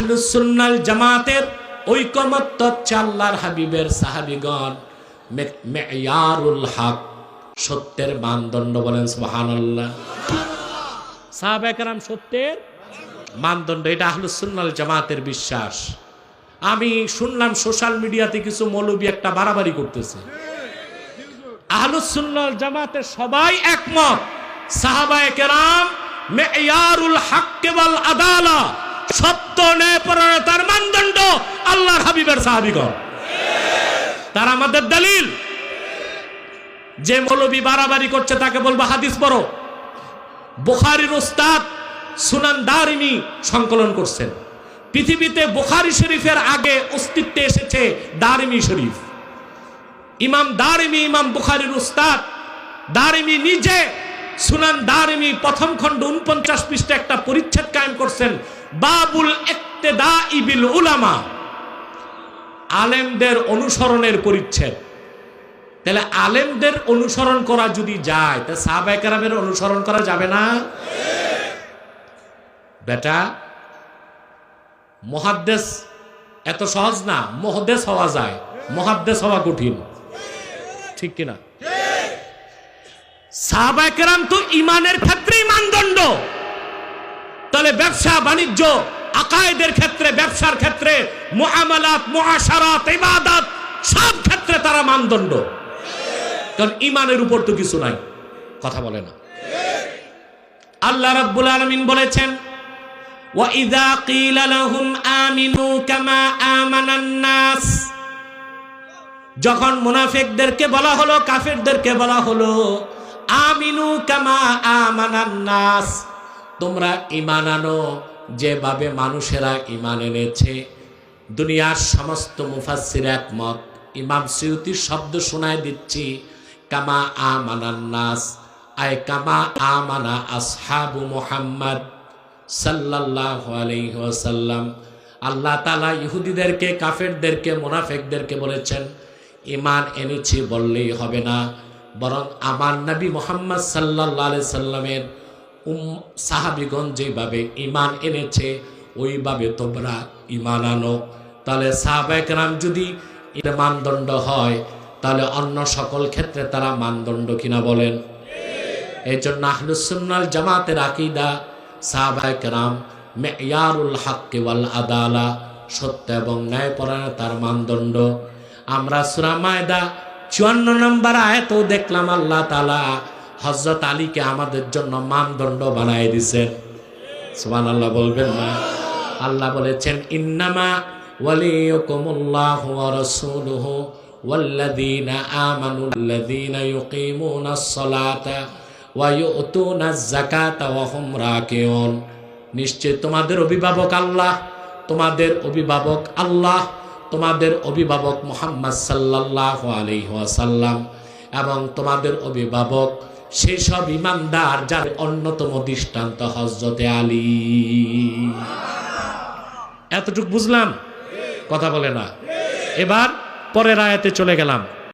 আহলুস সুন্নাল জামাতের ঐকমত্য হচ্ছে আল্লাহর হাবিবের সাহাবীগণ মেয়ারুল হক, সত্যের মানদণ্ড। বলেন সুবহানাল্লাহ। সাহাবায়ে কেরাম সত্যের মানদণ্ড, এটা আহলুস সুন্নাল জামাতের বিশ্বাস। আমি শুনলাম সোশ্যাল মিডিয়াতে কিছু মৌলবী একটা বাড়াবাড়ি করতেছে। আহলুস সুন্নাল জামাতের সবাই একমত, সাহাবায়ে কেরাম মেয়ারুল হক ওয়াল আদালা, সত্য ন্যায়পরায়ণতার মানদণ্ড আল্লাহর হাবিবের সাহাবীগণ। তারা আমাদের দলিল। যে মৌলবী বাড়াবাড়ি করছে তাকে বলবো হাদিস পড়ো। বুখারীর উস্তাদ সুনান দারিমি সংকলন করছেন। পৃথিবীতে বুখারী শরীফের আগে অস্তিত্বে এসেছে দারিমি শরীফ। ইমাম দারিমি, ইমাম বুখারীর উস্তাদ দারিমি নিজে সুনান দারিমি প্রথম খণ্ড 49 পৃষ্ঠা একটা পরিচ্ছেদ কায়েম করছেন, বাবুল ইক্তেদাই বিল উলামা, আলেমদের অনুসরণের পরিচ্ছেদ। তাহলে আলেমদের অনুসরণ করা যদি যায়, তা সাহাবায়ে কেরামের অনুসরণ করা যাবে না? বেটা, মুহাদ্দিস এত সহজ না, মুহাদ্দিস হওয়া যায়, মুহাদ্দিস হওয়া কঠিন। ঠিক কিনা? সাহাবায়ে কেরাম তো ঈমানের ক্ষেত্রেই মানদণ্ড। তাহলে ব্যবসা বাণিজ্য, আকায়েদের ক্ষেত্রে, ব্যবসার ক্ষেত্রে, মুআমালাত, মুআশারাত, ইবাদত, সব ক্ষেত্রে তারা মানদণ্ড। কারণ ঈমানের উপর তো কিছু নাই। কথা বলে না? আল্লাহ রাব্বুল আলামিন বলেছেন, ওয়া ইযা ক্বিলা লাহুম আমিনু কামা আমানান নাস, যখন মুনাফিকদেরকে বলা হলো, কাফেরদেরকে বলা হলো আমিনু কামা আমানান নাস, তোমরা ঈমান আনো যেভাবে মানুষেরা ঈমান এনেছে। দুনিয়ার সমস্ত মুফাসসির একমত। ইমাম সুয়ুতির শব্দ শোনায় দিচ্ছি, কামা আমানান নাস আয় কামা আমানা আসহাবু মুহাম্মদ সাল্লাল্লাহু আলাইহি ওয়াসাল্লাম। আল্লাহ তাআলা ইহুদিদেরকে, কাফেরদেরকে, মুনাফিকদেরকে বলেছেন ঈমান এনেছি বললেই হবে না, বরং আমার নবী মুহাম্মদ সাল্লাল্লাহু আলাইহি সাল্লামের সাহাবীগণ যেভাবে ঈমান এনেছে ওইভাবে তোমরা ঈমান আনো। তাহলে সাহাবায়ে কেরাম যদি এর মানদণ্ড হয়, তাহলে অন্য সকল ক্ষেত্রে তারা মানদণ্ড কিনা বলেন? এই জন্য আহলুস সুন্নাল জামাতের আকীদা, সাহাবায়ে কেরাম মেয়ারুল হক ওয়াল আদালা, সত্য এবং ন্যায়পরায়ণতার মানদণ্ড। আমরা সূরা মায়দা 54 নম্বর আয়াতেও দেখলাম আল্লাহ তাআলা হযরত আলীকে আমাদের জন্য মানদণ্ড বানায় দিয়েছেন। সুবহানাল্লাহ বলবেন না? আল্লাহ বলেছেন, ইন্নামা ওয়ালিয়ুকুমুল্লাহু ওয়া রাসূলুহু ওয়াল্লাযীনা আমানুল্লাযীনা ইউকিমুনাস সালাতা ওয়া ইউতুনাজ যাকাতা ওয়া হুম রাকিউন। নিশ্চয় তোমাদের অভিভাবক আল্লাহ, তোমাদের অভিভাবক আল্লাহ, তোমাদের অভিভাবক মুহাম্মদ সাল্লাল্লাহু আলাইহি ওয়াসাল্লাম, এবং তোমাদের অভিভাবক সেই সব ইমানদার যার অন্যতম দৃষ্টান্ত হযরতে আলী। এতটুকু বুঝলাম? কথা বলে না? এবার পরের আয়াতে চলে গেলাম।